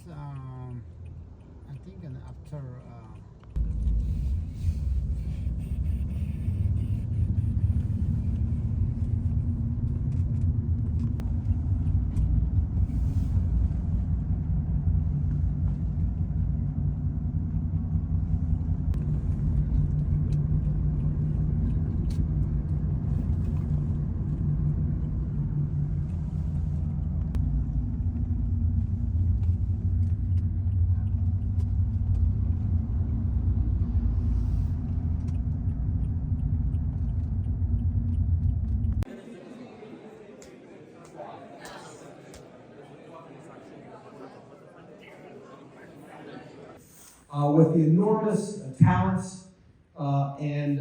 starts, I think, after. With the enormous talents and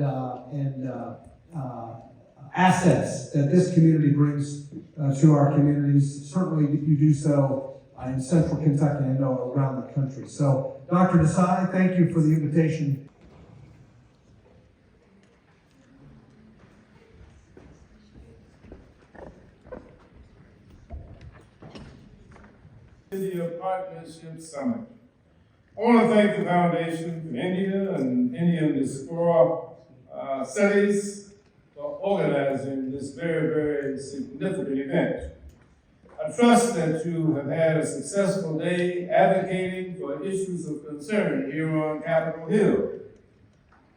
assets that this community brings to our communities. Certainly you do so in Central Kentucky and around the country. So, Dr. Desai, thank you for the invitation. India Partnership Summit. I want to thank the Foundation for India and Indian Diaspora Studies for organizing this very, very significant event. I trust that you have had a successful day advocating for issues of concern here on Capitol Hill.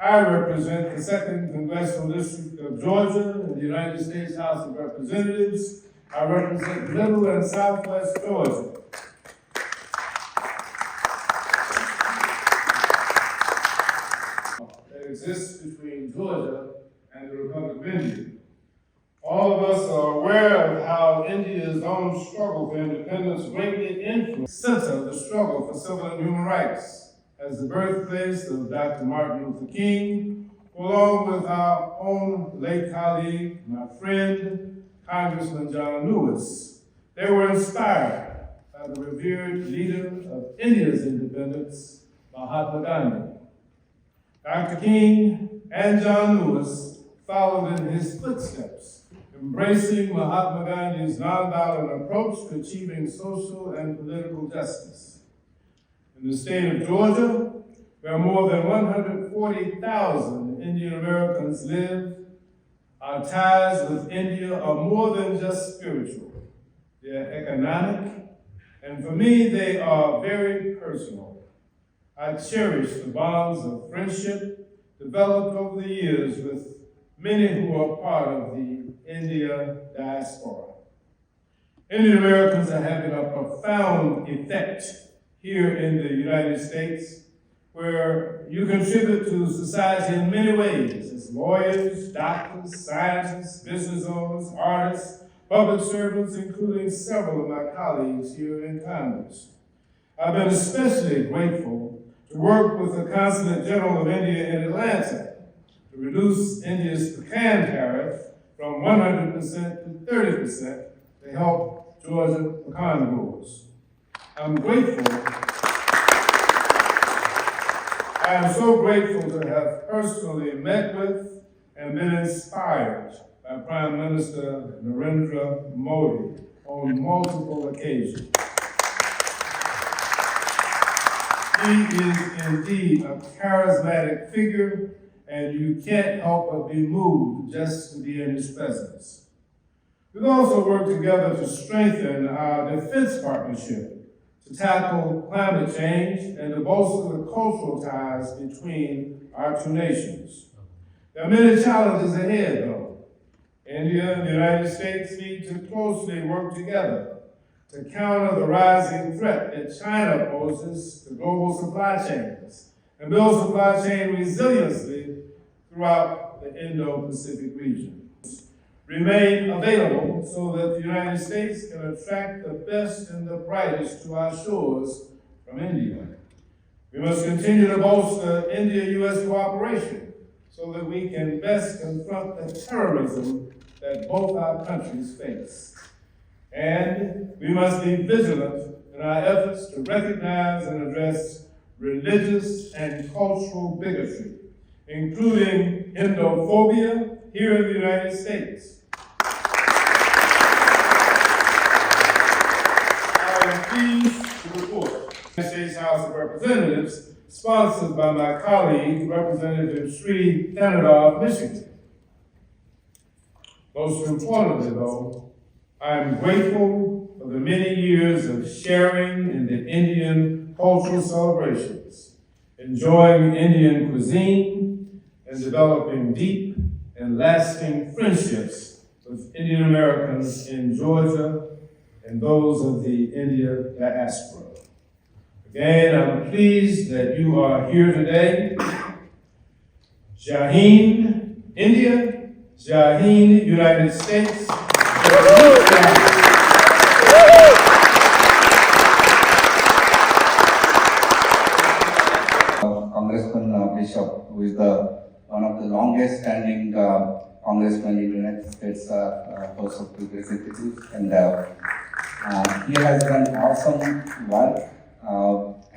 I represent the 2nd Congressional District of Georgia in the United States House of Representatives. I represent Middle and Southwest Georgia. Exists between Georgia and the Republic of India. All of us are aware of how India's own struggle for independence greatly influenced the center of the struggle for civil and human rights as the birthplace of Dr. Martin Luther King, along with our own late colleague, my friend, Congressman John Lewis. They were inspired by the revered leader of India's independence, Mahatma Gandhi. Dr. King and John Lewis followed in his footsteps, embracing Mahatma Gandhi's nonviolent approach to achieving social and political justice. In the state of Georgia, where more than 140,000 Indian Americans live, our ties with India are more than just spiritual. They're economic, and for me, they are very personal. I cherish the bonds of friendship developed over the years with many who are part of the India diaspora. Indian Americans are having a profound effect here in the United States, where you contribute to society in many ways as lawyers, doctors, scientists, business owners, artists, public servants, including several of my colleagues here in Congress. I've been especially grateful to work with the Consulate General of India in Atlanta to reduce India's pecan tariff from 100% to 30% to help Georgia pecan growers. I'm grateful. I am so grateful to have personally met with and been inspired by Prime Minister Narendra Modi on multiple occasions. He is indeed a charismatic figure, and you can't help but be moved just to be in his presence. We've also worked together to strengthen our defense partnership, to tackle climate change, and to bolster the cultural ties between our two nations. There are many challenges ahead, though. India and the United States need to closely work together to counter the rising threat that China poses to global supply chains and build supply chain resiliency throughout the Indo-Pacific region. Remain available so that the United States can attract the best and the brightest to our shores from India. We must continue to bolster India-U.S. cooperation so that we can best confront the terrorism that both our countries face. And we must be vigilant in our efforts to recognize and address religious and cultural bigotry, including Hindophobia here in the United States. I am pleased to report Representatives, sponsored by my colleague, Representative Sri Canada of Michigan. Most importantly, though, I am grateful for the many years of sharing in the Indian cultural celebrations, enjoying Indian cuisine, and developing deep and lasting friendships with Indian Americans in Georgia and those of the India diaspora. Again, I'm pleased that you are here today. Jai Hind, India, Jai Hind, United States. Congressman Bishop, who is one of the longest standing congressmen in the United States House of Representatives, and he has done awesome work,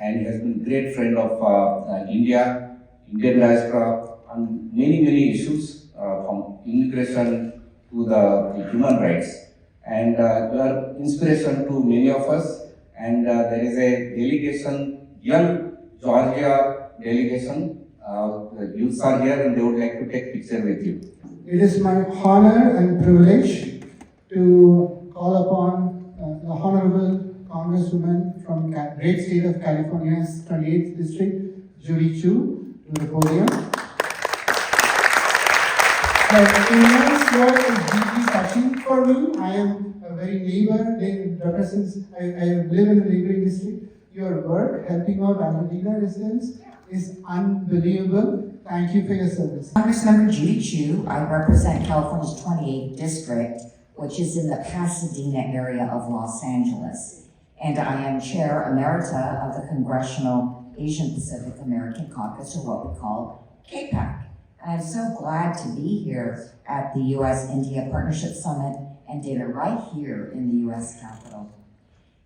and he has been a great friend of India, Indian diaspora, on many issues, from immigration to the human rights. And you are inspiration to many of us, and there is a delegation, young Georgia delegation, the youths are here and they would like to take picture with you. It is my honor and privilege to call upon the Honorable Congresswoman from great state of California's 28th District, Judy Chu, to the podium. Her immense work is deeply touching for me. I am a very neighbor, I live in a neighboring district. Your work helping out Argentina residents is unbelievable. Thank you for your service. Congressmember Judy Chu, I represent California's 28th District, which is in the Pasadena area of Los Angeles. And I am Chair Emerita of the Congressional Asian Pacific American Caucus, or what we call CAPAC. I'm so glad to be here at the U.S.-India Partnership Summit and dinner right here in the U.S. Capitol.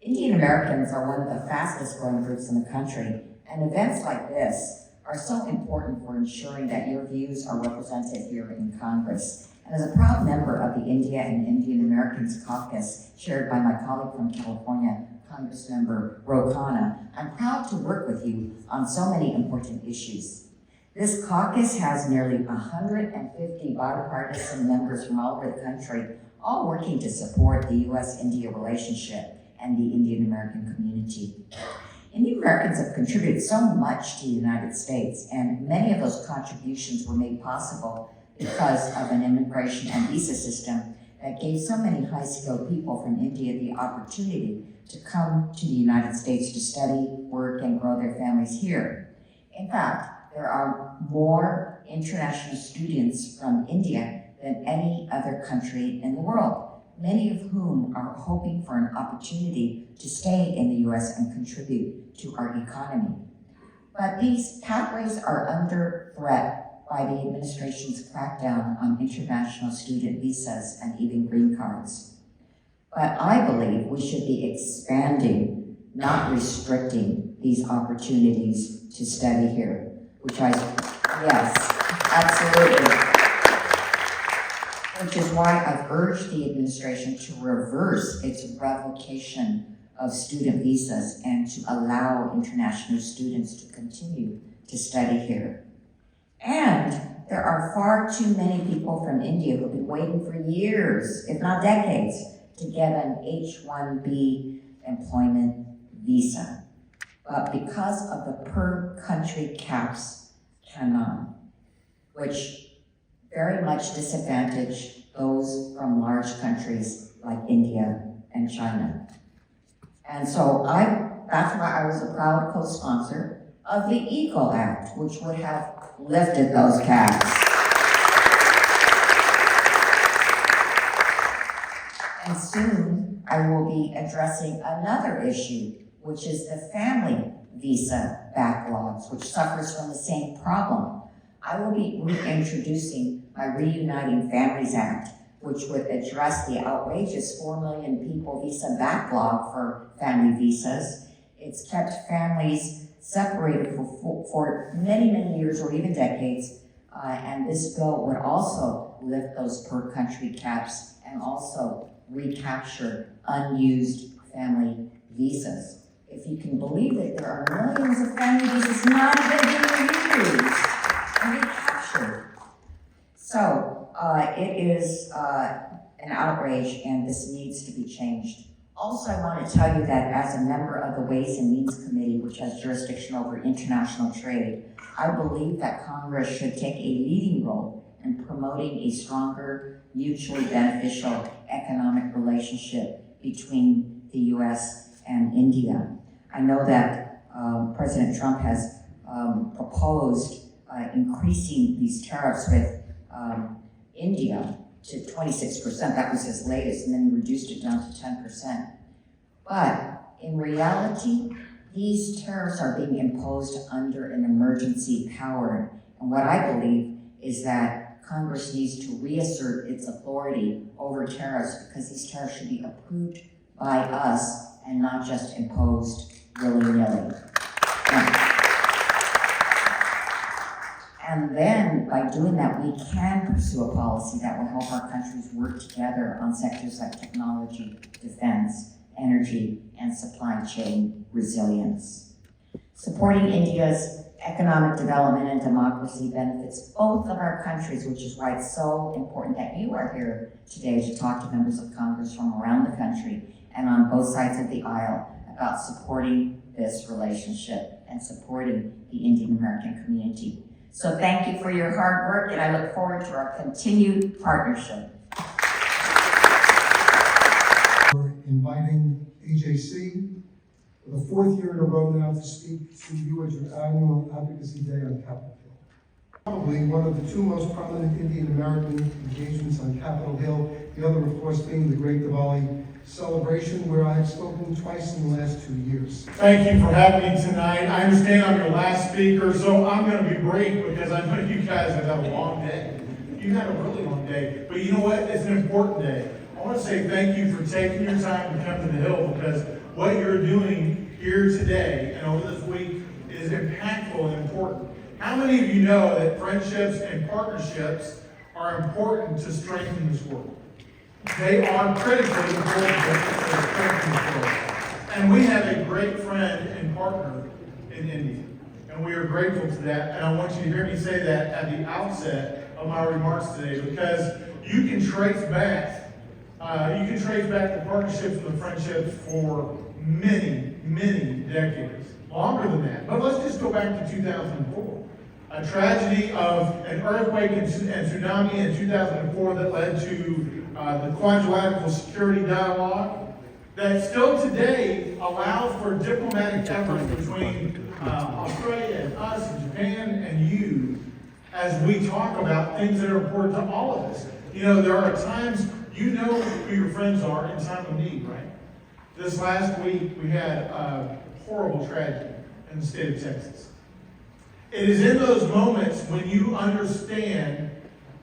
Indian Americans are one of the fastest growing groups in the country, and events like this are so important for ensuring that your views are represented here in Congress. And as a proud member of the India and Indian Americans Caucus, chaired by my colleague from California, Congressmember Ro Khanna, I'm proud to work with you on so many important issues. This caucus has nearly 150 bipartisan members from all over the country, all working to support the U.S.-India relationship and the Indian American community. Indian Americans have contributed so much to the United States, and many of those contributions were made possible because of an immigration and visa system that gave so many high-skilled people from India the opportunity to come to the United States to study, work, and grow their families here. In fact, there are more international students from India than any other country in the world, many of whom are hoping for an opportunity to stay in the U.S. and contribute to our economy. But these pathways are under threat by the administration's crackdown on international student visas and even green cards. But I believe we should be expanding, not restricting, these opportunities to study here, yes, absolutely. Which is why I've urged the administration to reverse its revocation of student visas and to allow international students to continue to study here. And there are far too many people from India who've been waiting for years, if not decades, to get an H-1B employment visa. But because of the per-country caps, cannot, which very much disadvantage those from large countries like India and China. And so that's why I was a proud co-sponsor of the ECO Act, which would have lifted those caps. And soon I will be addressing another issue, which is the family visa backlogs, which suffers from the same problem. I will be reintroducing my Reuniting Families Act, which would address the outrageous 4 million people visa backlog for family visas. It's kept families separated for many, many years or even decades, and this bill would also lift those per-country caps and also recapture unused family visas. if you can believe it, there are millions of phone uses not even being used and recaptured. So it is an outrage, and this needs to be changed. Also, I want to tell you that as a member of the Ways and Means Committee, which has jurisdiction over international trade, I believe that Congress should take a leading role in promoting a stronger, mutually beneficial economic relationship between the U.S. and India. I know that President Trump has proposed increasing these tariffs with India to 26%. That was his latest, and then he reduced it down to 10%. But in reality, these tariffs are being imposed under an emergency power. And what I believe is that Congress needs to reassert its authority over tariffs, because these tariffs should be approved by us and not just imposed willy-nilly. And then, by doing that, we can pursue a policy that will help our countries work together on sectors like technology, defense, energy, and supply chain resilience. Supporting India's economic development and democracy benefits both of our countries, which is why it's so important that you are here today to talk to members of Congress from around the country and on both sides of the aisle about supporting this relationship and supporting the Indian American community. So thank you for your hard work, and I look forward to our continued partnership. For inviting AJC for the fourth year in a row now to speak to you at your annual Advocacy Day on Capitol Hill. Probably one of the two most prominent Indian American engagements on Capitol Hill, the other, of course, being the Great Diwali celebration, where I have spoken twice in the last 2 years. Thank you for having me tonight. I understand I'm your last speaker, so I'm going to be brief because I know you guys have had a long day. You've had a really long day, but you know what? It's an important day. I want to say thank you for taking your time to come to the Hill, because what you're doing here today and over this week is impactful and important. How many of you know that friendships and partnerships are important to strengthen this world? They are critically important to strengthen this world. And we have a great friend and partner in India, and we are grateful to that. And I want you to hear me say that at the outset of my remarks today, because you can trace back the partnerships and the friendships for many, many decades, longer than that. But let's just go back to 2004. A tragedy of an earthquake and tsunami in 2004 that led to the Quadrilateral Security Dialogue that still today allows for diplomatic efforts between Australia and us and Japan and you as we talk about things that are important to all of us. You know, there are times, you know who your friends are in time of need, right? This last week we had a horrible tragedy in the state of Texas. It is in those moments when you understand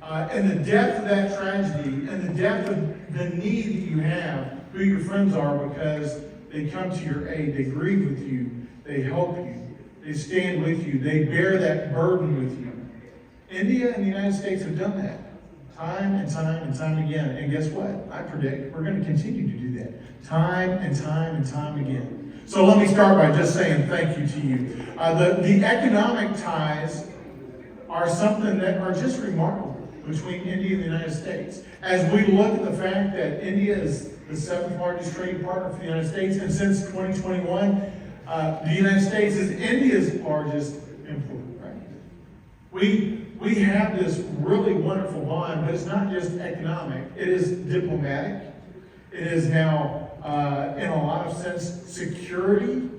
and the depth of that tragedy and the depth of the need that you have, who your friends are, because they come to your aid, they grieve with you, they help you, they stand with you, they bear that burden with you. India and the United States have done that time and time and time again. And guess what? I predict we're going to continue to do that time and time and time again. So let me start by just saying thank you to you. The economic ties are something that are just remarkable between India and the United States. As we look at the fact that India is the 7th largest trading partner for the United States, and since 2021, the United States is India's largest importer, right? We have this really wonderful bond, but it's not just economic, it is diplomatic. It is now, in a lot of sense, security.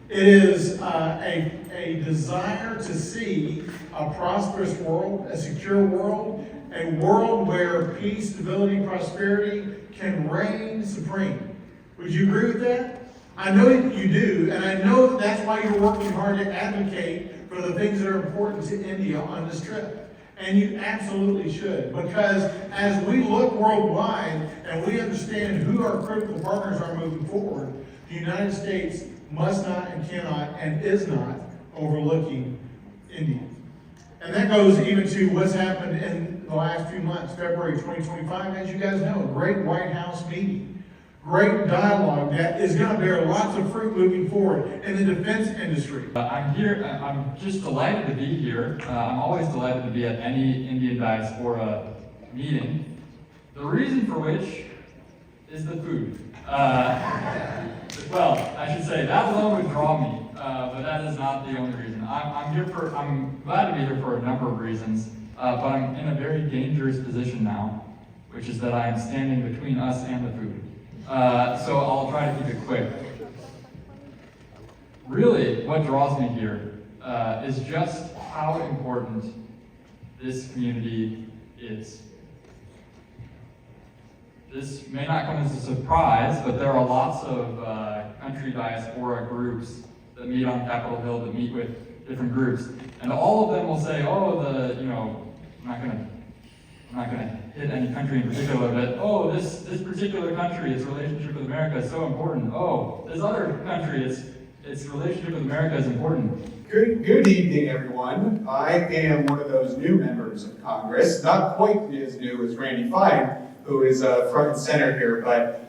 It is a desire to see a prosperous world, a secure world, a world where peace, stability, prosperity can reign supreme. Would you agree with that? I know you do, and I know that's why you're working hard to advocate for the things that are important to India on this trip. And you absolutely should, because as we look worldwide and we understand who our critical partners are moving forward, the United States must not and cannot and is not overlooking India. And that goes even to what's happened in the last few months. February 2025, as you guys know, a great White House meeting great dialogue that is going to bear lots of fruit moving forward in the defense industry. I'm here, I'm just delighted to be here. I'm always delighted to be at any Indian Diaspora meeting. The reason for which is the food. Well, I should say, that alone would draw me, but that is not the only reason. I'm glad to be here for a number of reasons, but I'm in a very dangerous position now, which is that I am standing between us and the food. So I'll try to keep it quick. Really, what draws me here is just how important this community is. This may not come as a surprise, but there are lots of country diaspora groups that meet on Capitol Hill, that meet with different groups, and all of them will say, "Oh, I'm not gonna hit any country in particular, but oh, this particular country, its relationship with America is so important. Oh, this other country, its relationship with America is important." Good evening, everyone. I am one of those new members of Congress, not quite as new as Randy Fine, who is front and center here, but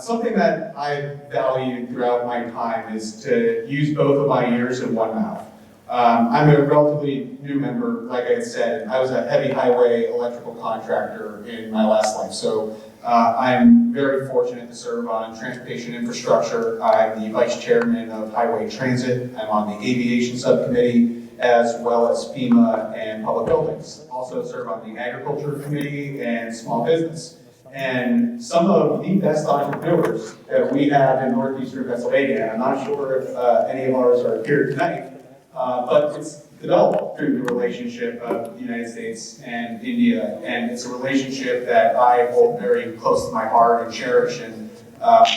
something that I valued throughout my time is to use both of my ears and one mouth. I'm a relatively new member, like I had said. I was a heavy highway electrical contractor in my last life, so I'm very fortunate to serve on transportation infrastructure. I'm the vice chairman of highway transit. I'm on the aviation subcommittee, as well as FEMA and public buildings. Also serve on the agriculture committee and small business. And some of the best entrepreneurs that we have in northeastern Pennsylvania, I'm not sure if any of ours are here tonight, but it's developed through the relationship of the United States and India, and it's a relationship that I hold very close to my heart and cherish, and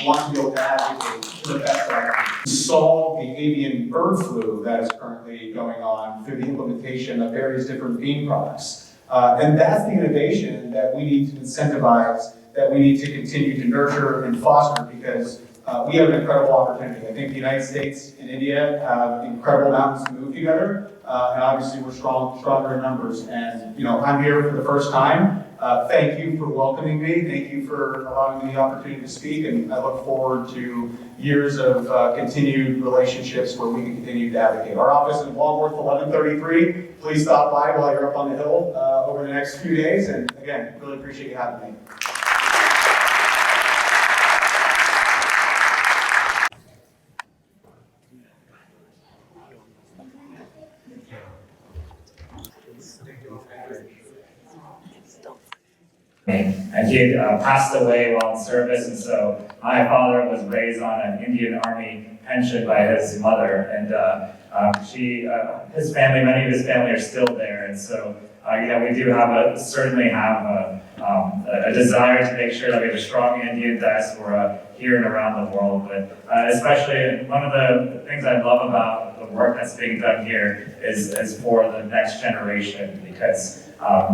want to be able to advocate for the best that I can. Solve the avian bird flu that is currently going on through the implementation of various different bean products. And that's the innovation that we need to incentivize, that we need to continue to nurture and foster, because we have an incredible opportunity. I think the United States and India have incredible mountains to move together, and obviously we're stronger in numbers. And I'm here for the first time. Thank you for welcoming me. Thank you for allowing me the opportunity to speak, and I look forward to years of continued relationships where we can continue to advocate. Our office is Walworth 1133. Please stop by while you're up on the Hill over the next few days, and again, really appreciate you having me. And he had passed away while in service, and so my father was raised on an Indian Army pension by his mother, and his family, many of his family are still there, and so we do certainly have a desire to make sure that we have a strong Indian diaspora here and around the world, but especially one of the things I love about the work that's being done here is for the next generation, because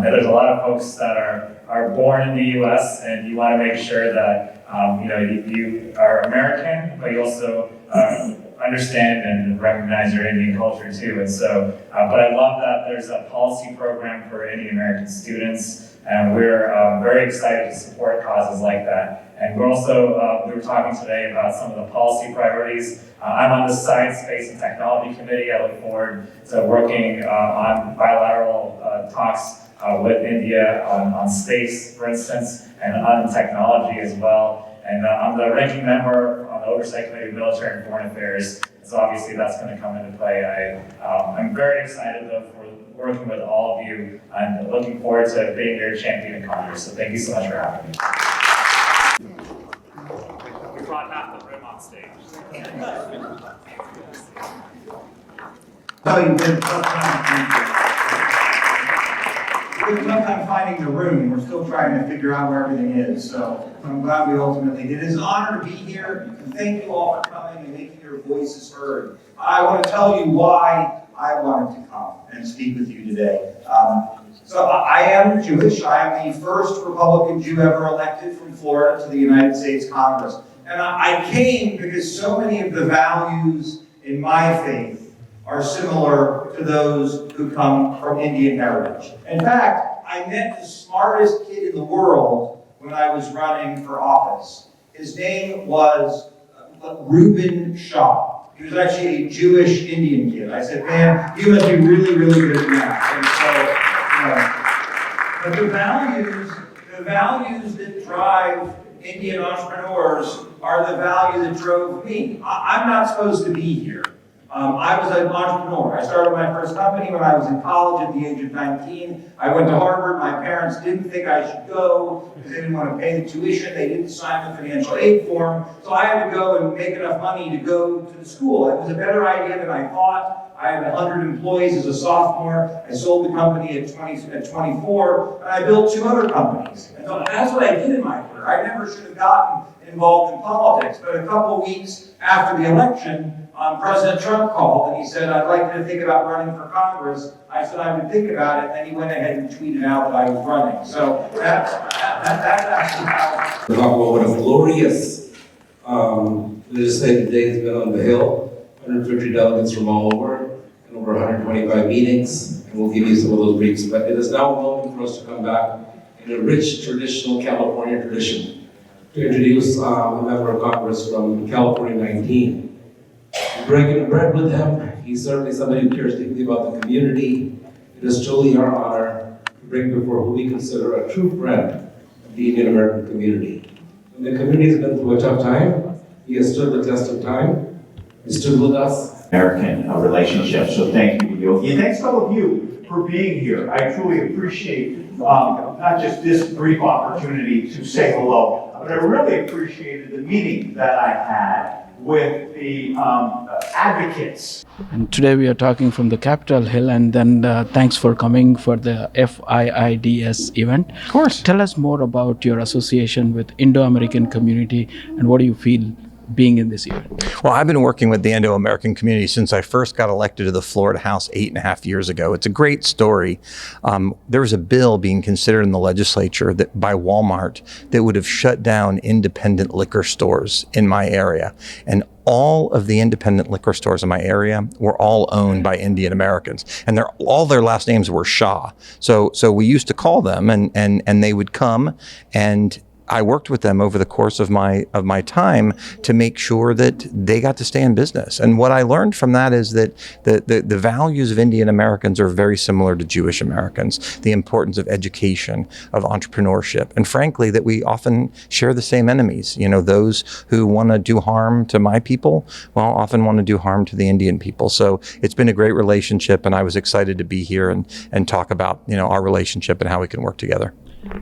there's a lot of folks that are born in the U.S. and you want to make sure that you are American, but you also understand and recognize your Indian culture too. And so, but I love that there's a policy program for Indian American students, and we're very excited to support causes like that. And we're also, we were talking today about some of the policy priorities. I'm on the Science, Space, and Technology Committee. I look forward to working on bilateral talks with India on space, for instance, and on technology as well. And I'm the ranking member on the Oversight Committee of Military and Foreign Affairs, so obviously that's going to come into play. I'm very excited though for working with all of you, and looking forward to being your champion in Congress. So thank you so much for having me. We brought half the room on stage. So you've been tough time finding the room. We're still trying to figure out where everything is. So I'm glad we ultimately did. It's an honor to be here. And thank you all for coming and making your voices heard. I want to tell you why I wanted to come and speak with you today. So I am Jewish. I am the first Republican Jew ever elected from Florida to the United States Congress. And I came because so many of the values in my faith are similar to those who come from Indian heritage. In fact, I met the smartest kid in the world when I was running for office. His name was Reuben Shaw. He was actually a Jewish Indian kid. I said, man, you must be really, really good at math. And so, but the values that drive Indian entrepreneurs are the value that drove me. I'm not supposed to be here. I was an entrepreneur. I started my first company when I was in college at the age of 19. I went to Harvard. My parents didn't think I should go because they didn't want to pay the tuition. They didn't sign the financial aid form. So I had to go and make enough money to go to the school. It was a better idea than I thought. I had 100 employees as a sophomore. I sold the company at 24, and I built 2 other companies. And so that's what I did in my career. I never should have gotten involved in politics. But a couple of weeks after the election, President Trump called and he said, I'd like you to think about running for Congress. I said I would think about it, and then he went ahead and tweeted out that I was running. So that's actually how. Talk about what a glorious legislative day has been on the Hill. 150 delegates from all over, and over 125 meetings, and we'll give you some of those briefs. But it is now a moment for us to come back in a rich traditional California tradition to introduce a member of Congress from California 19. Breaking bread with him, he's certainly somebody who cares deeply about the community. It is truly our honor to bring before who we consider a true friend of the Indian American community. When the community has been through a tough time, he has stood the test of time. He stood with us. American relationship. So thank you, Yogi. And thanks to all of you for being here. I truly appreciate not just this brief opportunity to say hello, but I really appreciated the meeting that I had with the advocates. And today we are talking from the Capitol Hill, and then thanks for coming for the FIIDS event. Of course. Tell us more about your association with Indo-American community and what do you feel being in this event? Well, I've been working with the Indo-American community since I first got elected to the Florida House 8.5 years ago. It's a great story. There was a bill being considered in the legislature that by Walmart that would have shut down independent liquor stores in my area. And all of the independent liquor stores in my area were all owned by Indian Americans, and all their last names were Shah. So we used to call them, and they would come, and I worked with them over the course of my time to make sure that they got to stay in business. And what I learned from that is that the values of Indian Americans are very similar to Jewish Americans. The importance of education, of entrepreneurship, and frankly, that we often share the same enemies. You know, those who want to do harm to my people, well, often want to do harm to the Indian people. So it's been a great relationship, and I was excited to be here and talk about, you know, our relationship and how we can work together.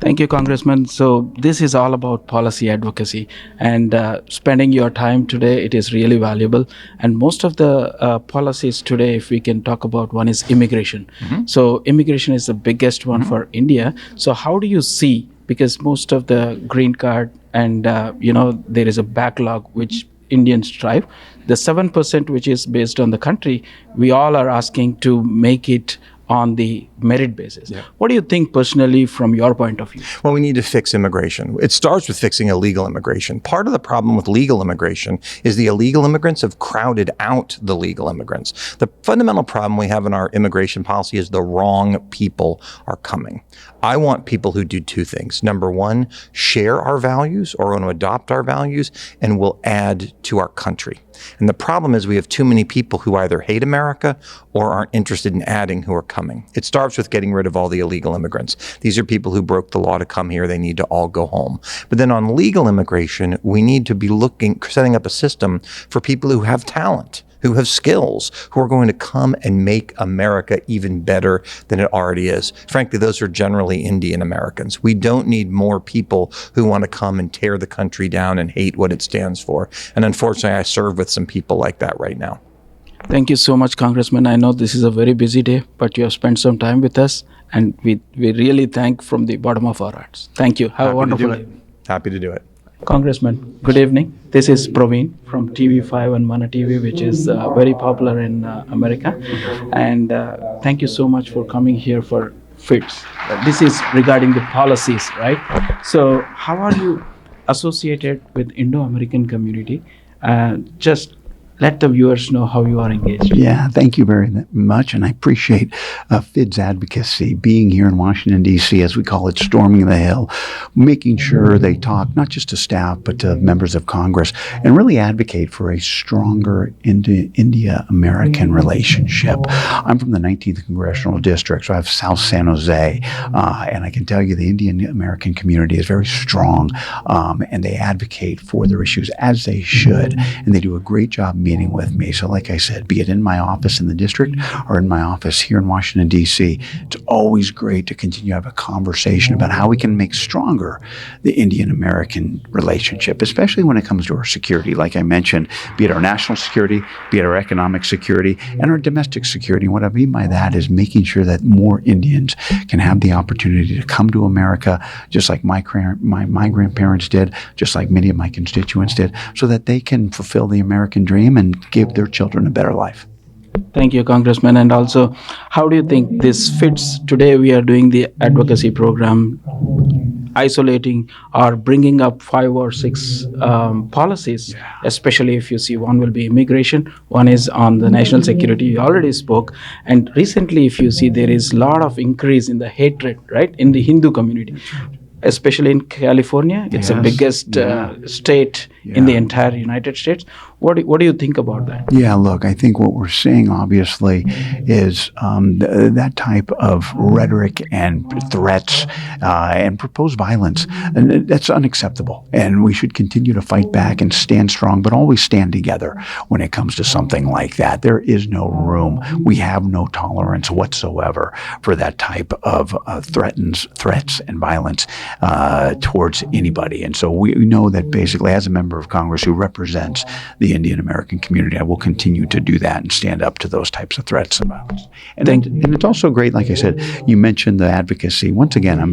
Thank you, Congressman. So this is all about policy advocacy, and spending your time today, it is really valuable. And most of the policies today, if we can talk about, one is immigration. Mm-hmm. So immigration is the biggest one for India. So how do you see, because most of the green card and, there is a backlog which Indians strive. The 7% which is based on the country, we all are asking to make it on the merit basis. Yeah. What do you think personally from your point of view? Well, we need to fix immigration. It starts with fixing illegal immigration. Part of the problem with legal immigration is the illegal immigrants have crowded out the legal immigrants. The fundamental problem we have in our immigration policy is the wrong people are coming. I want people who do 2 things. Number 1, share our values or want to adopt our values and will add to our country. And the problem is we have too many people who either hate America or aren't interested in adding who are coming. It starts with getting rid of all the illegal immigrants. These are people who broke the law to come here. They need to all go home. But then on legal immigration, we need to be setting up a system for people who have talent, who have skills, who are going to come and make America even better than it already is. Frankly, those are generally Indian Americans. We don't need more people who want to come and tear the country down and hate what it stands for. And unfortunately, I serve with some people like that right now. Thank you so much, Congressman. I know this is a very busy day, but you have spent some time with us, and we really thank from the bottom of our hearts. Thank you. Have a wonderful day. Happy to do it. Congressman, good evening. This is Praveen from TV5 and ManaTV, which is very popular in America. And thank you so much for coming here for FIIDS. This is regarding the policies, right? So how are you associated with Indo-American community? Just let the viewers know how you are engaged. Yeah, thank you very much, and I appreciate FIIDS Advocacy being here in Washington, D.C., as we call it, storming the Hill, making sure they talk not just to staff, but to members of Congress, and really advocate for a stronger India-American relationship. I'm from the 19th Congressional District, so I have South San Jose, and I can tell you the Indian-American community is very strong, and they advocate for their issues as they should, and they do a great job meeting with me. So like I said, be it in my office in the district or in my office here in Washington, D.C., it's always great to continue to have a conversation about how we can make stronger the Indian-American relationship, especially when it comes to our security. Like I mentioned, be it our national security, be it our economic security, and our domestic security. And what I mean by that is making sure that more Indians can have the opportunity to come to America, just like my grandparents did, just like many of my constituents did, so that they can fulfill the American dream and give their children a better life. Thank you, Congressman. And also, how do you think this fits? Today we are doing the advocacy program, isolating or bringing up 5 or 6 policies, especially if you see one will be immigration, one is on the national security, you already spoke, and recently if you see there is a lot of increase in the hatred, right, in the Hindu community. Especially in California, it's the biggest state in the entire United States. What do you think about that? Yeah, look, I think what we're seeing, obviously, is that type of rhetoric and threats and proposed violence. And that's unacceptable. And we should continue to fight back and stand strong, but always stand together when it comes to something like that. There is no room. We have no tolerance whatsoever for that type of threats and violence towards anybody. And so we know that basically, as a member of Congress who represents the Indian American community, I will continue to do that and stand up to those types of threats and violence. And it's also great, like I said, you mentioned the advocacy. Once again, I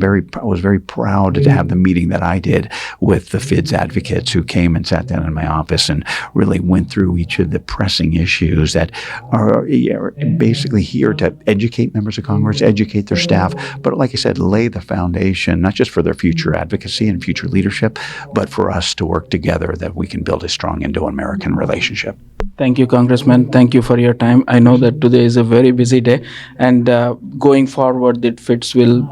was very proud to have the meeting that I did with the FIIDS advocates who came and sat down in my office and really went through each of the pressing issues that are basically here to educate members of Congress, educate their staff, but like I said, lay the foundation, not just for their future advocacy and future leadership, but for us to work together that we can build a strong Indo-American relationship. Thank you, Congressman. Thank you for your time. I know that today is a very busy day, and going forward, that FIIDS will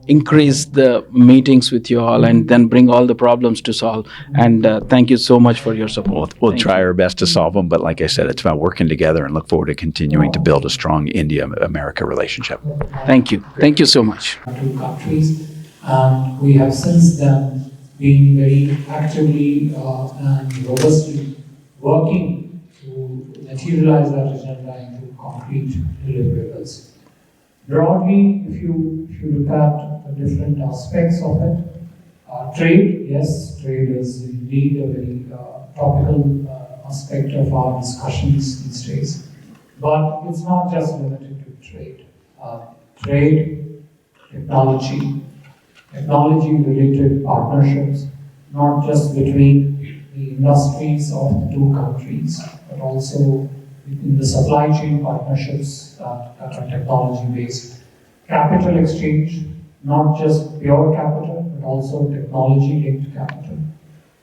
increase the meetings with you all and then bring all the problems to solve. And thank you so much for your support. We'll try our best to solve them, but like I said, it's about working together and look forward to continuing to build a strong India-America relationship. Thank you. Thank you so much. Two countries, and we have since then been very actively and robustly working to materialize that agenda into concrete deliverables. Broadly, if you look at the different aspects of it, trade, yes, trade is indeed a very topical aspect of our discussions these days. But it's not just limited to trade. Trade, technology-related partnerships, not just between the industries of the two countries, but also in the supply chain partnerships that are technology-based. Capital exchange, not just pure capital, but also technology-linked capital.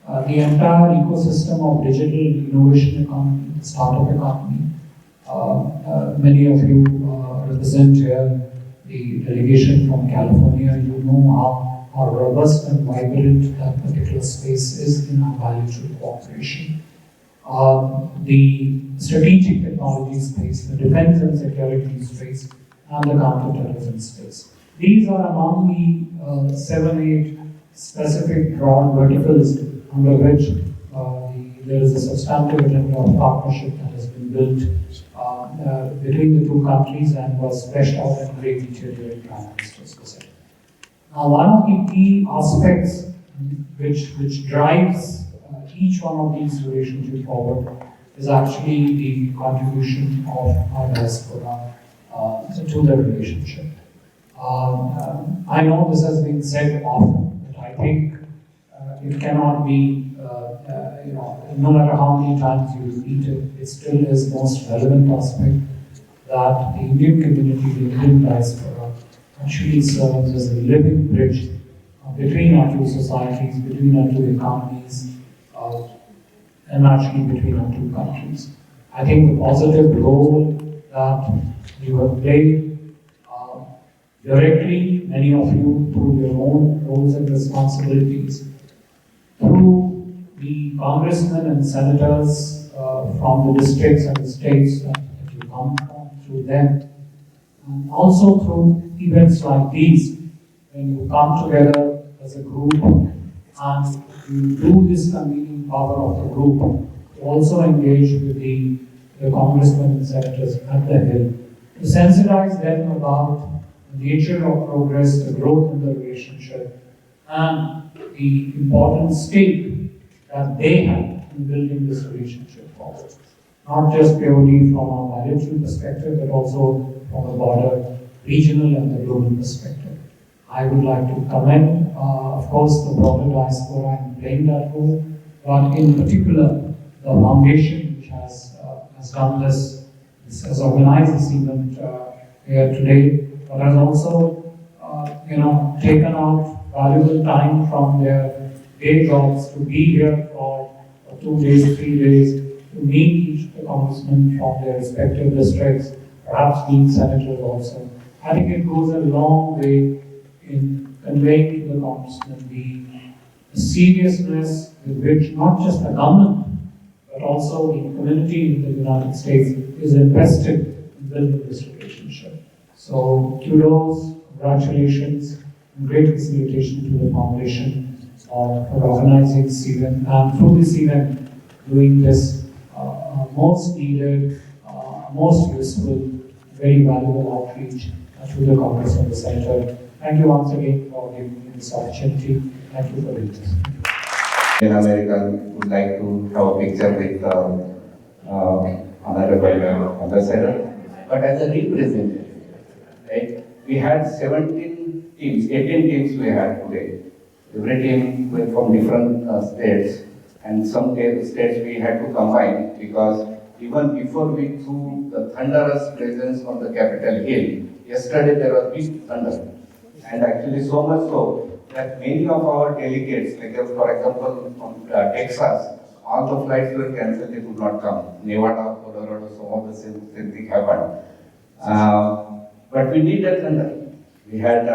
The entire ecosystem of digital innovation economy, the startup economy. Many of you represent here the delegation from California. You know how robust and vibrant that particular space is in our bilateral cooperation. The strategic technology space, the defense and security space, and the counterterrorism space. These are among the 7-8 specific broad verticals under which there is a substantive agenda of partnership that has been built between the two countries and was fleshed out in great detail during Prime Minister's visit. Now, one of the key aspects which drives each one of these relationships forward is actually the contribution of our diaspora to the relationship. I know this has been said often, but I think it cannot be, no matter how many times you repeat it, it still is most relevant aspect that the Indian community, the Indian diaspora, actually serves as a living bridge between our two societies, between our two economies, and actually between our two countries. I think the positive role that you have played directly, many of you through your own roles and responsibilities, through the congressmen and senators from the districts and the states that you come from, through them, and also through events like these, when you come together as a group and you do this convening power of the group to also engage with the congressmen and senators at the Hill, to sensitize them about the nature of progress, the growth in the relationship, and the important stake that they have in building this relationship forward. Not just purely from a bilateral perspective, but also from a broader regional and the global perspective. I would like to commend, of course, the broader diaspora in playing that role, but in particular, the foundation which has done this has organized this event here today, but has also, taken out valuable time from their day jobs to be here for 2 days, 3 days, to meet each of the congressmen from their respective districts, perhaps being senators also. I think it goes a long way in conveying to the congressmen the seriousness with which not just the government, but also the community in the United States is invested in building this relationship. So kudos, congratulations, and great facilitation to the foundation for organizing this event, and through this event doing this most needed, most useful, very valuable outreach to the Congress and the Senator. Thank you once again for giving me this opportunity. Thank you for doing this. In America, would like to have a picture with Honorable Ambassador, but as a representative, right? We had 17 teams, 18 teams we had today. Every team went from different states, and some states we had to combine because even before we threw the thunderous presence on the Capitol Hill, yesterday there was big thunder, and actually so much so that many of our delegates, like for example from Texas, all the flights were cancelled, they could not come. Nevada, Colorado, some of the same thing happened. But we did that thunder. We had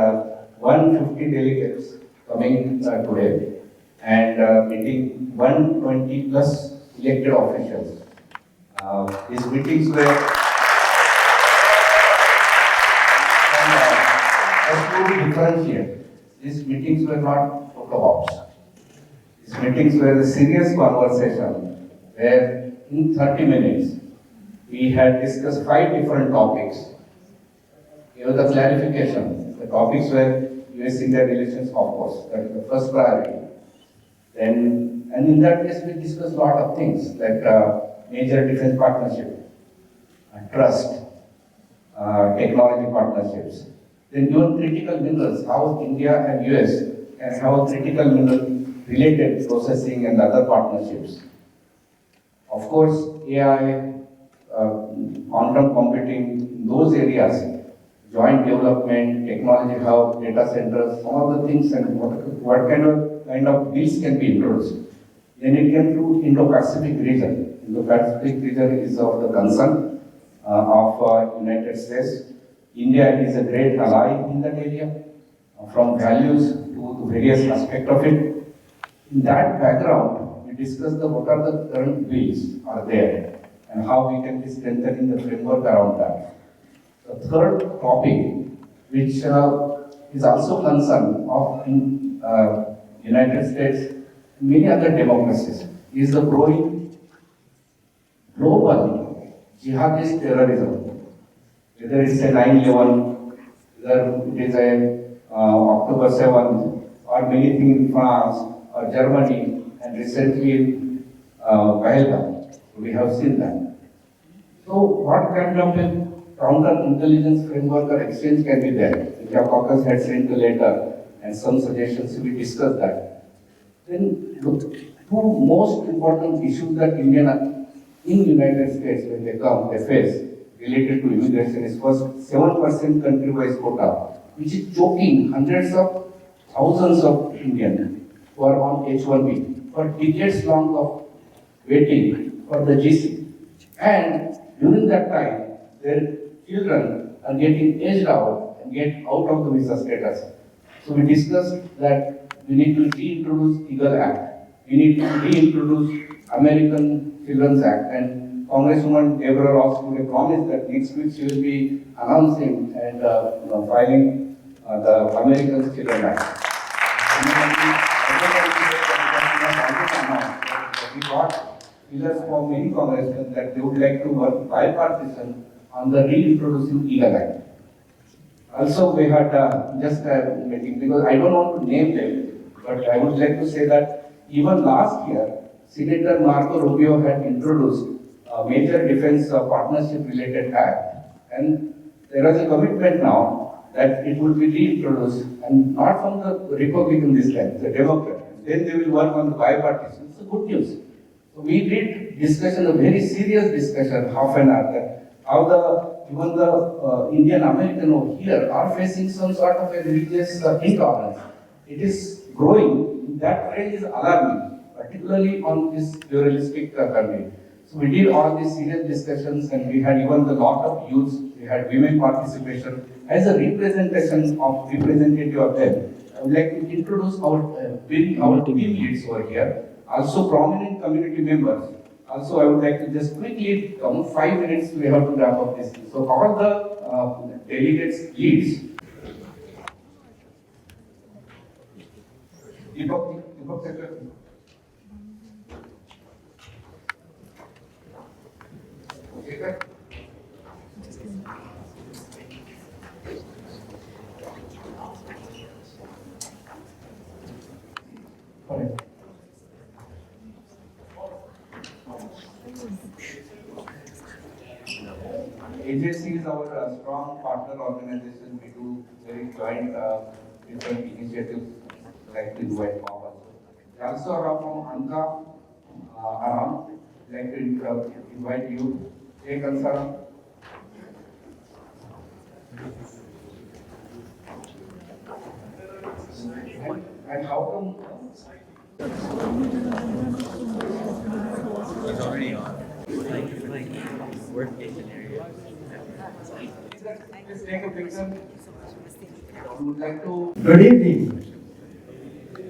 150 delegates coming today and meeting 120 plus elected officials. These meetings were to differentiate. These meetings were not photo ops. These meetings were a serious conversation where in 30 minutes we had discussed 5 different topics. Here the clarification. The topics were US-India relations, of course, that is the first priority. Then, and in that case we discussed a lot of things like major defense partnership, trust, technology partnerships. Then even critical minerals, how India and US can have a critical mineral related processing and other partnerships. Of course, AI, quantum computing, those areas, joint development, technology hub, data centers, some of the things, and what kind of bills can be introduced. Then it came to Indo-Pacific region. Indo-Pacific region is of the concern of United States. India is a great ally in that area, from values to various aspects of it. In that background, we discussed what are the current bills are there and how we can be strengthening the framework around that. The third topic, which is also concern of United States and many other democracies, is the growing global jihadist terrorism. Whether it's a 9/11, whether it is a October 7th, or many things in France or Germany, and recently in Pahalgam. We have seen that. So what kind of a counter-intelligence framework or exchange can be there? The caucus had sent a letter and some suggestions, we discussed that. Then the 2 most important issues that in United States when they face related to immigration is first 7% country-wise quota, which is choking hundreds of thousands of Indians who are on H-1B for decades long of waiting for the GC. And during that time, their children are getting aged out and get out of the visa status. So we discussed that we need to reintroduce Eagle Act. We need to reintroduce American Children's Act. And Congresswoman Deborah Ross today promised that next week she will be announcing and filing the American Children's Act. We got pillars from many congressmen that they would like to work bipartisan on the reintroducing Eagle Act. Also, we had just a meeting, because I don't want to name them, but I would like to say that even last year, Senator Marco Rubio had introduced a major defense partnership related act, and there was a commitment now that it would be reintroduced, and not from the Republican this time, the Democrat. Then they will work on the bipartisan. It's good news. So we did discussion, a very serious discussion, half an hour, that how even the Indian American over here are facing some sort of a religious intolerance. It is growing. That trend is alarming, particularly on this pluralistic country. So we did all these serious discussions, and we had even the lot of youths. We had women participation as a representation of representative of them. I would like to introduce our team leads over here, also prominent community members. Also, I would like to just quickly come 5 minutes. We have to wrap up this. So all the delegates leads. Agency is our strong partner organization. We do very joint different initiatives like to invite Bob also. We also are from Anka Aram, like to invite you. Hey Kansaram. And how come? It's already on. Worst case scenario. Let's take a picture. I would like to. Good evening.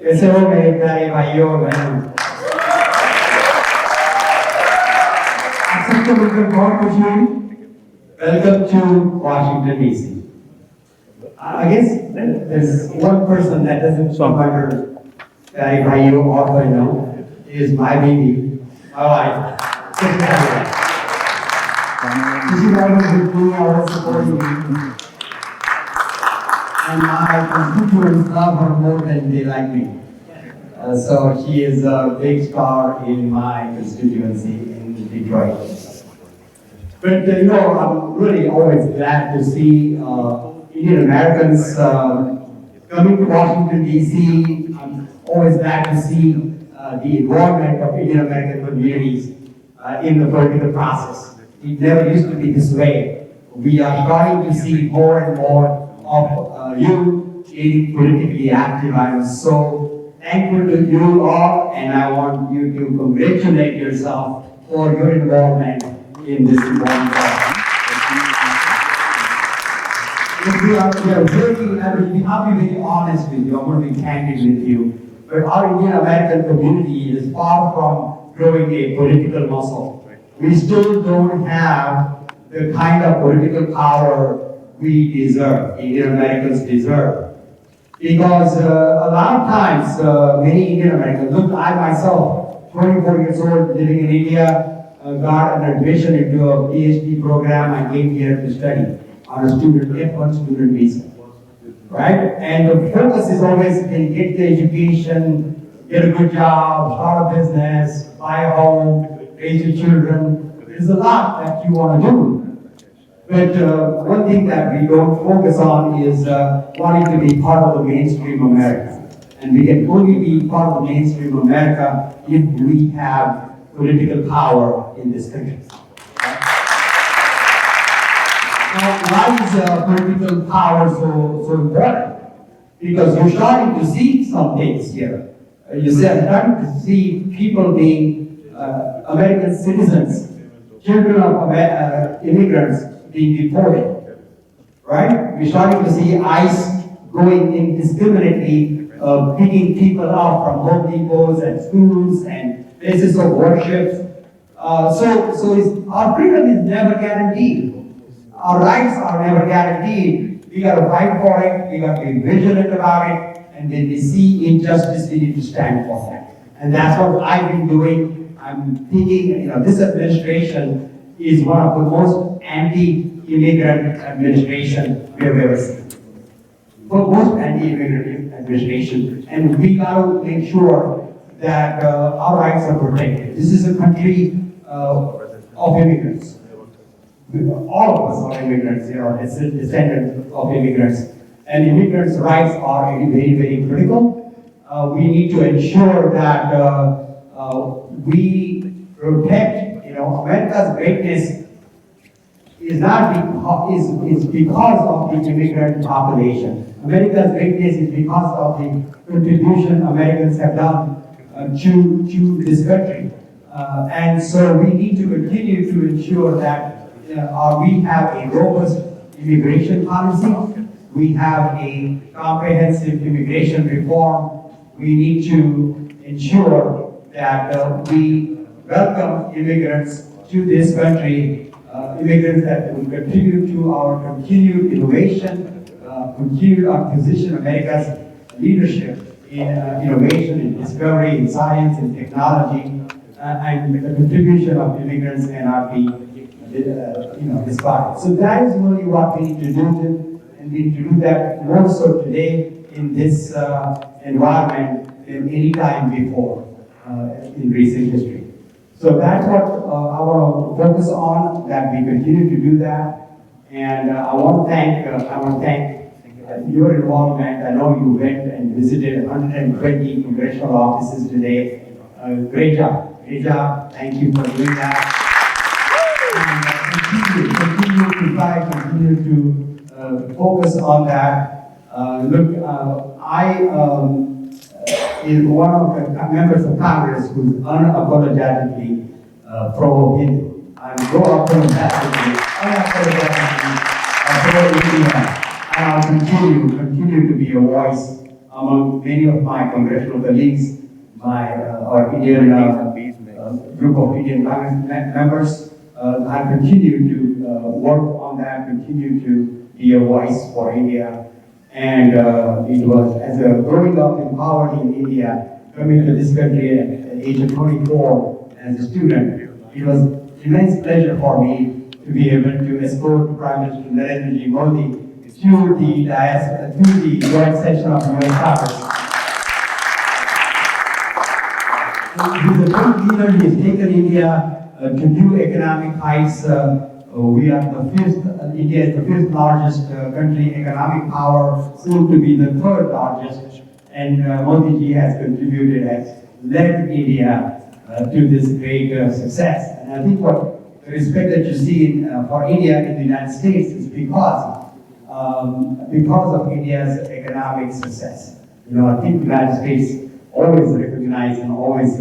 कैसे हो मेरे प्यारे भाइयों और बहनों? आप सबको मिलकर बहुत खुशी हुई. Welcome to Washington DC. I guess there's one person that doesn't come under प्यारे भाइयों और बहनों is my baby, my wife. She's always with me, always supporting me. And my constituents love her more than they like me. So she is a big star in my constituency in Detroit. But I'm really always glad to see Indian Americans coming to Washington DC. I'm always glad to see the involvement of Indian American communities in the political process. It never used to be this way. We are starting to see more and more of you getting politically active. I am so thankful to you all, and I want you to congratulate yourself for your involvement in this important process. I'll be very honest with you, I'm going to be candid with you, but our Indian American community is far from growing a political muscle. We still don't have the kind of political power we deserve, Indian Americans deserve. Because a lot of times, many Indian Americans, look, I myself, 24 years old, living in India, got an admission into a PhD program. I came here to study on a F1 student visa, right? And the focus is always, can get the education, get a good job, start a business, buy a home, raise your children. There's a lot that you want to do. But one thing that we don't focus on is wanting to be part of the mainstream America. And we can only be part of the mainstream America if we have political power in this country. Now, why is political power so important? Because you're starting to see some things here. You're starting to see people being American citizens children of immigrants being deported, right? We're starting to see ICE going indiscriminately, picking people up from Home Depots and schools and places of worship. Our freedom is never guaranteed. Our rights are never guaranteed. We got to fight for it. We got to be vigilant about it. And when we see injustice, we need to stand for that. And that's what I've been doing. I'm thinking, this administration is one of the most anti-immigrant administration we have ever seen. For most anti-immigrant administration, and we got to make sure that our rights are protected. This is a country of immigrants. All of us are immigrants, descendants of immigrants. And immigrants' rights are very, very critical. We need to ensure that we protect, America's greatness is because of the immigrant population. America's greatness is because of the contribution Americans have done to this country. And so we need to continue to ensure that we have a robust immigration policy. We have a comprehensive immigration reform. We need to ensure that we welcome immigrants to this country, immigrants that will contribute to our continued innovation, continue our position America's leadership in innovation, in discovery, in science, in technology, and the contribution of immigrants cannot be discarded. So that is really what we need to do. And we need to do that more so today in this environment than any time before in recent history. So that's what I want to focus on, that we continue to do that. And I want to thank your involvement. I know you went and visited 120 congressional offices today. Great job, great job. Thank you for doing that. And continue to try, continue to focus on that. I is one of the members of Congress who's unapologetically pro-Hindu. I'm unapologetically pro-India. And I'll continue to be a voice among many of my congressional colleagues, our Indian group of Indian members. I'll continue to work on that, continue to be a voice for India. And it was, as a growing up in poverty in India, coming to this country at the age of 24 as a student, it was an immense pleasure for me to be able to escort Prime Minister Narendra Modi to the joint session of the US Congress. He's a great leader. He has taken India to new economic heights. We are India is the fifth largest country, economic power, soon to be the third largest. And Modi ji has contributed, has led India to this great success. And I think the respect that you see for India in the United States is because of India's economic success. I think the United States always recognize and always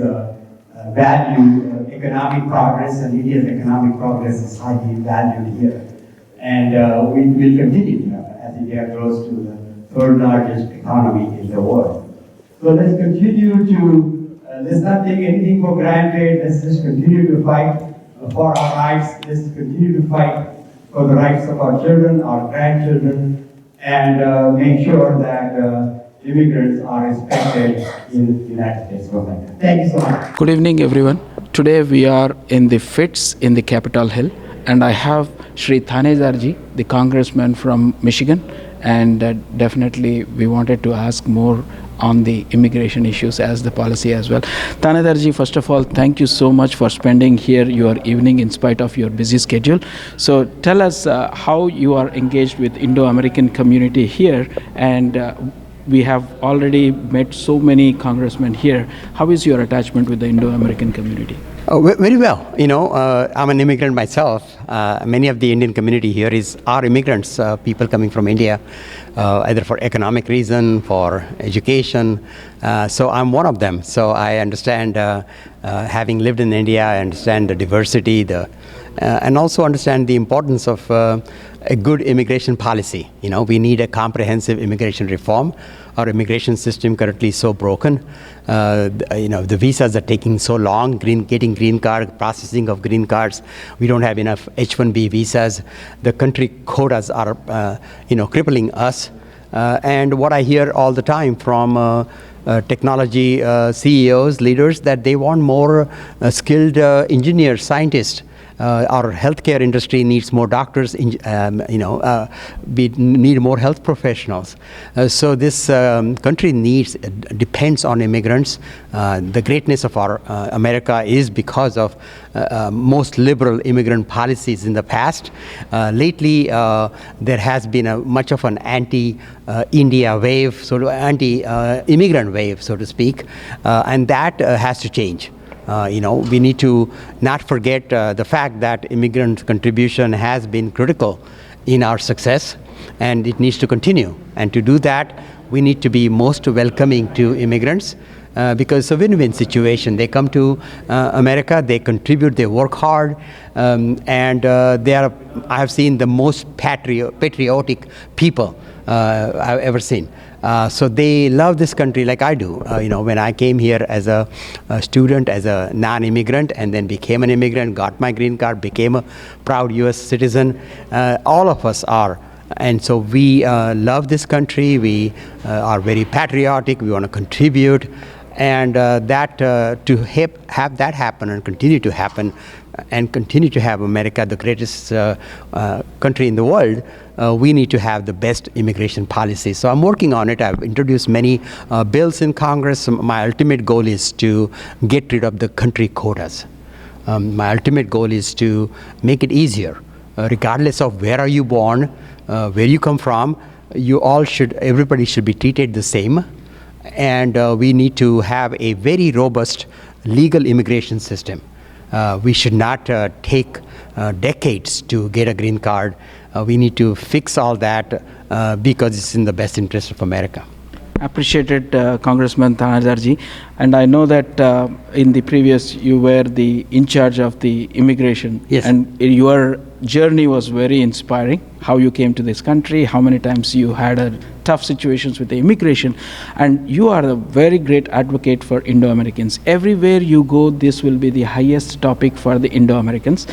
value economic progress, and India's economic progress is highly valued here. And we will continue as India grows to the third largest economy in the world. So let's continue to, let's not take anything for granted. Let's just continue to fight for our rights. Let's continue to fight for the rights of our children, our grandchildren, and make sure that immigrants are respected in the United States of America. Thank you so much. Good evening, everyone. Today we are in the FIIDS in the Capitol Hill, and I have Shri Thanedarji, the congressman from Michigan, and definitely we wanted to ask more on the immigration issues as the policy as well. Thanedarji, first of all, thank you so much for spending here your evening in spite of your busy schedule. So tell us how you are engaged with Indo-American community here, and we have already met so many congressmen here. How is your attachment with the Indo-American community? Oh, very well. I'm an immigrant myself. Many of the Indian community here are immigrants, people coming from India, either for economic reason, for education. So I'm one of them. So I understand, having lived in India, I understand the diversity, the and also understand the importance of a good immigration policy. We need a comprehensive immigration reform. Our immigration system currently is so broken. The visas are taking so long, getting green card, processing of green cards. We don't have enough H-1B visas. The country quotas are, crippling us. And what I hear all the time from technology CEOs, leaders, that they want more skilled engineers, scientists. Our healthcare industry needs more doctors. We need more health professionals. So this country depends on immigrants. The greatness of our America is because of most liberal immigrant policies in the past. Lately, there has been much of an anti-India wave, sort of anti-immigrant wave, so to speak, and that has to change. We need to not forget the fact that immigrant contribution has been critical in our success, and it needs to continue. And to do that, we need to be most welcoming to immigrants because it's a win-win situation. They come to America, they contribute, they work hard, and I have seen the most patriotic people I've ever seen. So they love this country like I do. When I came here as a student, as a non-immigrant, and then became an immigrant, got my green card, became a proud U.S. citizen, all of us are. And so we love this country. We are very patriotic. We want to contribute. And to have that happen and continue to happen and continue to have America the greatest country in the world, we need to have the best immigration policy. So I'm working on it. I've introduced many bills in Congress. My ultimate goal is to get rid of the country quotas. My ultimate goal is to make it easier, regardless of where are you born, where you come from. Everybody should be treated the same. And we need to have a very robust legal immigration system. We should not take decades to get a green card. We need to fix all that because it's in the best interest of America. Appreciated, Congressman Thanedarji. And I know that in the previous you were in charge of the immigration. Yes. And your journey was very inspiring. How you came to this country, how many times you had tough situations with the immigration. And you are a very great advocate for Indo-Americans. Everywhere you go, this will be the highest topic for the Indo-Americans.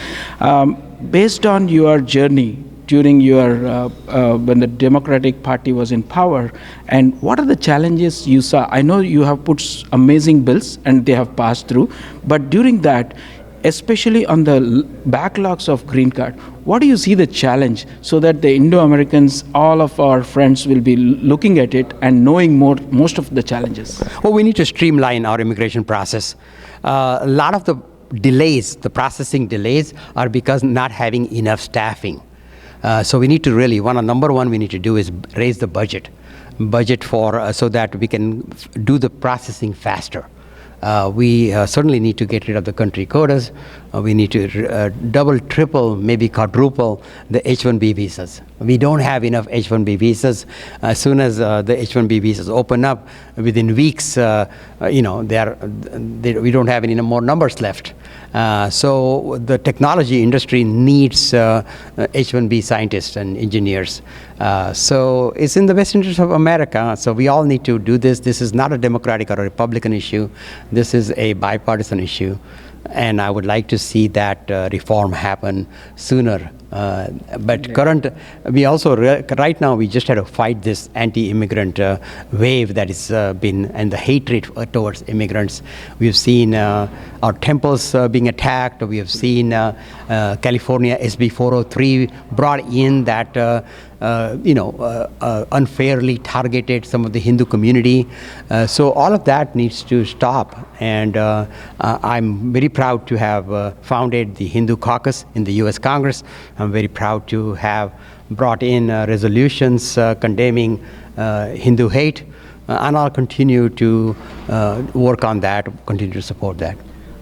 Based on your journey during your when the Democratic Party was in power, and what are the challenges you saw? I know you have put amazing bills and they have passed through, but during that, especially on the backlogs of green card, what do you see the challenge so that the Indo-Americans, all of our friends, will be looking at it and knowing most of the challenges? Well, we need to streamline our immigration process. A lot of the delays, the processing delays, are because not having enough staffing. So we need to really, number one we need to do is raise the budget for so that we can do the processing faster. We certainly need to get rid of the country quotas. We need to double, triple, maybe quadruple the H-1B visas. We don't have enough H-1B visas. As soon as the H-1B visas open up, within weeks, we don't have any more numbers left. So the technology industry needs H-1B scientists and engineers. So it's in the best interest of America. So we all need to do this. This is not a Democratic or a Republican issue. This is a bipartisan issue. And I would like to see that reform happen sooner. But we also, right now, we just had to fight this anti-immigrant wave that has been, and the hatred towards immigrants. We've seen our temples being attacked. We have seen California SB 403 brought in that unfairly targeted some of the Hindu community. So all of that needs to stop. And I'm very proud to have founded the Hindu caucus in the U.S. Congress. I'm very proud to have brought in resolutions condemning Hindu hate. And I'll continue to work on that, continue to support that.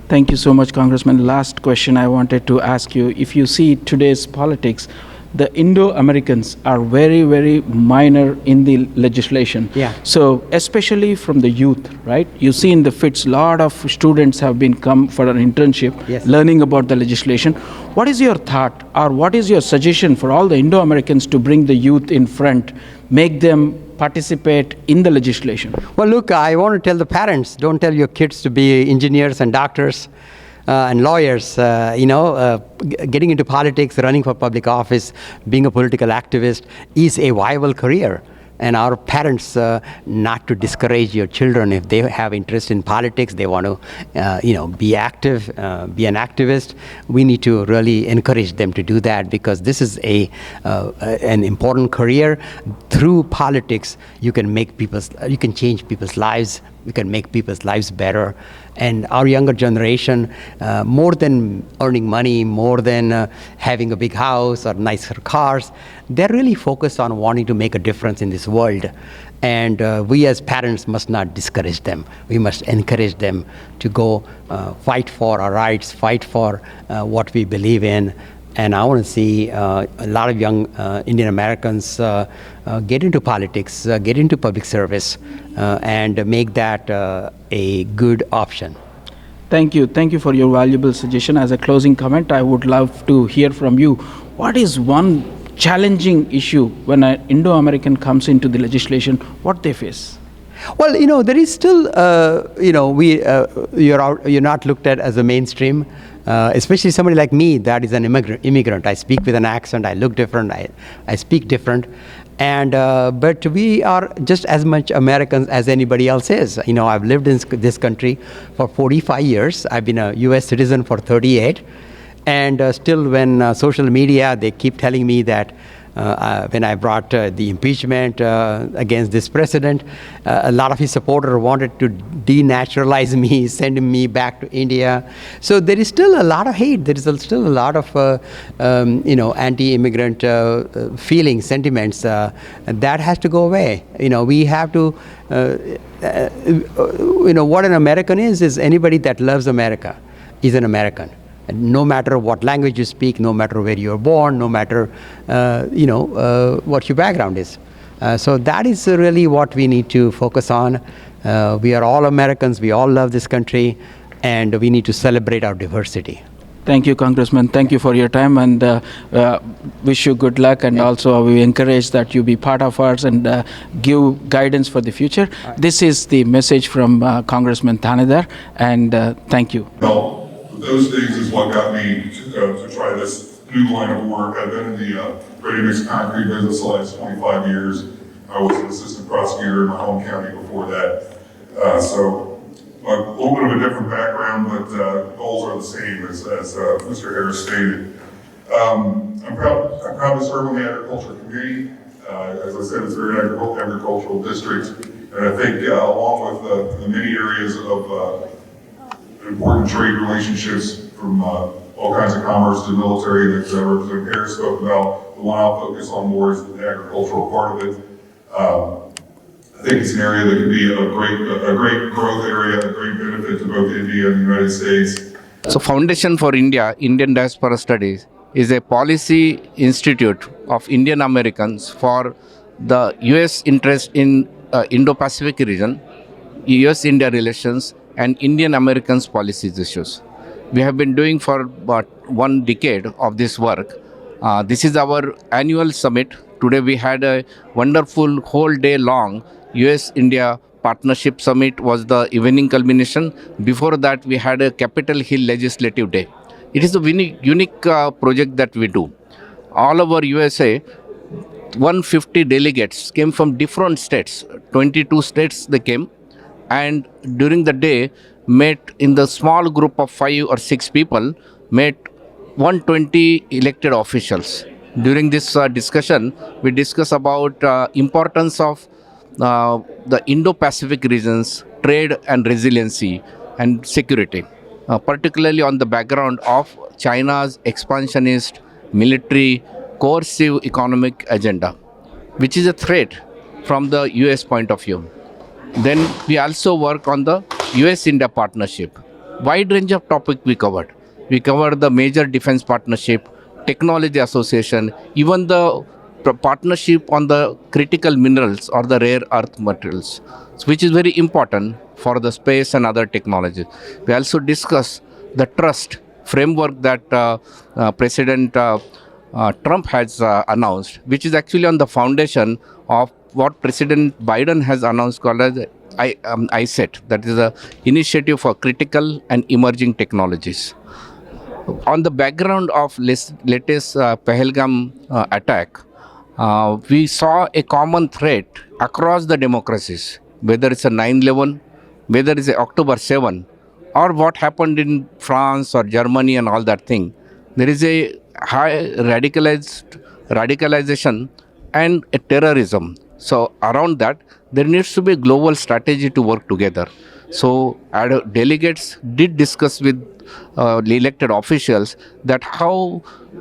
Thank you so much, Congressman. Last question I wanted to ask you. If you see today's politics, the Indo-Americans are very, very minor in the legislation. Yeah. So especially from the youth, right? You see in the FIIDS, a lot of students have been come for an internship, Yes. learning about the legislation. What is your thought, or what is your suggestion for all the Indo-Americans to bring the youth in front, make them participate in the legislation? Well, look, I want to tell the parents, don't tell your kids to be engineers and doctors and lawyers. Getting into politics, running for public office, being a political activist is a viable career. And our parents, not to discourage your children if they have interest in politics, they want to, be active, be an activist. We need to really encourage them to do that, because this is an important career. Through politics, you can change people's lives. You can make people's lives better. And our younger generation, more than earning money, more than having a big house or nicer cars, they're really focused on wanting to make a difference in this world. And we as parents must not discourage them. We must encourage them to go fight for our rights, fight for what we believe in. And I want to see a lot of young Indian Americans get into politics, get into public service, and make that a good option. Thank you. Thank you for your valuable suggestion. As a closing comment, I would love to hear from you. What is one challenging issue when an Indo-American comes into the legislation, what they face? Well, there is still, you're not looked at as a mainstream, especially somebody like me that is an immigrant. I speak with an accent, I look different, I speak different. And but we are just as much Americans as anybody else is. I've lived in this country for 45 years. I've been a U.S. citizen for 38. And still, when social media, they keep telling me that when I brought the impeachment against this president, a lot of his supporters wanted to denaturalize me, send me back to India. So there is still a lot of hate. There is still a lot of anti-immigrant feelings, sentiments. That has to go away. We have to. What an American is anybody that loves America is an American. No matter what language you speak, no matter where you're born, no matter what your background is. So that is really what we need to focus on. We are all Americans, we all love this country, and we need to celebrate our diversity. Thank you, Congressman. Thank you for your time, and wish you good luck. And also, we encourage that you be part of ours and give guidance for the future. This is the message from Congressman Thanedar, and thank you. Those things is what got me to try this new line of work. I've been in the ready-mix concrete business the last 25 years. I was an assistant prosecutor in my home county before that. So a little bit of a different background, but goals are the same as Mr. Harris stated. I'm proud to serve on the agriculture committee. As I said, it's a very agricultural district. And I think along with the many areas of important trade relationships from all kinds of commerce to military that Representative Harris spoke about. The one I'll focus on more is the agricultural part of it. I think it's an area that could be a great growth area, a great benefit to both India and the United States. So Foundation for India, Indian Diaspora Studies, is a policy institute of Indian Americans for the U.S. interest in Indo-Pacific region, U.S.-India relations, and Indian Americans policies issues. We have been doing for about 1 decade of this work. This is our annual summit. Today we had a wonderful whole day long US-India Partnership Summit was the evening culmination. Before that we had a Capitol Hill Legislative Day. It is a unique project that we do. All over USA, 150 delegates came from different states, 22 states they came. And during the day, met in the small group of 5 or 6 people, met 120 elected officials. During this discussion, we discuss about importance of the Indo-Pacific regions, trade and resiliency and security, particularly on the background of China's expansionist, military, coercive economic agenda, which is a threat from the US point of view. Then we also work on the US-India partnership. Wide range of topics we covered. We covered the major defense partnership, technology association, even the partnership on the critical minerals or the rare earth materials, which is very important for the space and other technologies. We also discuss the trust framework that President Trump has announced, which is actually on the foundation of what President Biden has announced called as ISET, that is a initiative for critical and emerging technologies. On the background of latest Pahalgam attack, we saw a common threat across the democracies, whether it's a 9/11, whether it's a October 7, or what happened in France or Germany and all that thing. There is a high radicalization and a terrorism. So around that, there needs to be a global strategy to work together. So delegates did discuss with elected officials that how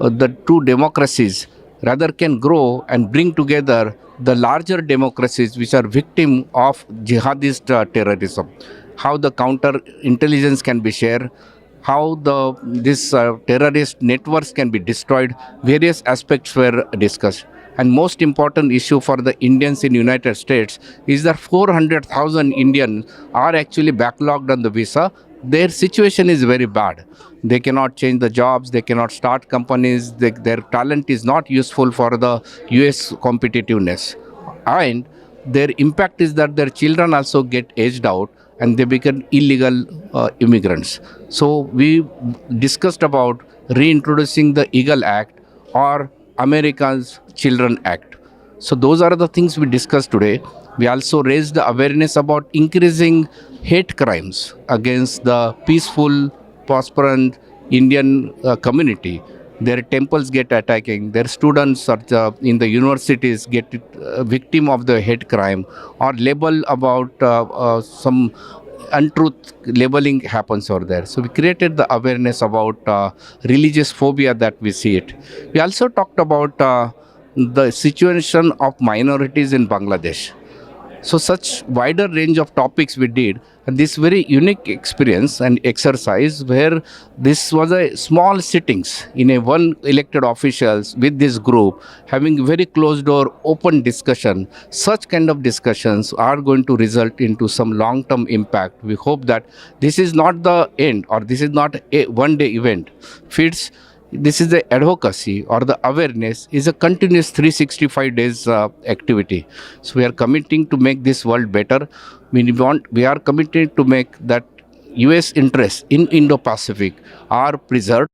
the two democracies rather can grow and bring together the larger democracies which are victim of jihadist terrorism. How the counter intelligence can be shared, how this terrorist networks can be destroyed, various aspects were discussed. And most important issue for the Indians in United States is that 400,000 Indians are actually backlogged on the visa. Their situation is very bad. They cannot change the jobs, they cannot start companies, their talent is not useful for the US competitiveness. And their impact is that their children also get aged out and they become illegal immigrants. So we discussed about reintroducing the Eagle Act or America's Children Act. So those are the things we discussed today. We also raised the awareness about increasing hate crimes against the peaceful, prosperous Indian community. Their temples get attacking, their students in the universities get victim of the hate crime, or label about some untruth labeling happens over there. So we created the awareness about religious phobia that we see it. We also talked about the situation of minorities in Bangladesh. So such wider range of topics we did, and this very unique experience and exercise where this was a small sittings in a one elected officials with this group having very closed door open discussion. Such kind of discussions are going to result into some long-term impact. We hope that this is not the end or this is not a one-day event. FIIDS, this is the advocacy or the awareness is a continuous 365 days activity. So we are committing to make this world better. We are committed to make that US interests in Indo-Pacific are preserved.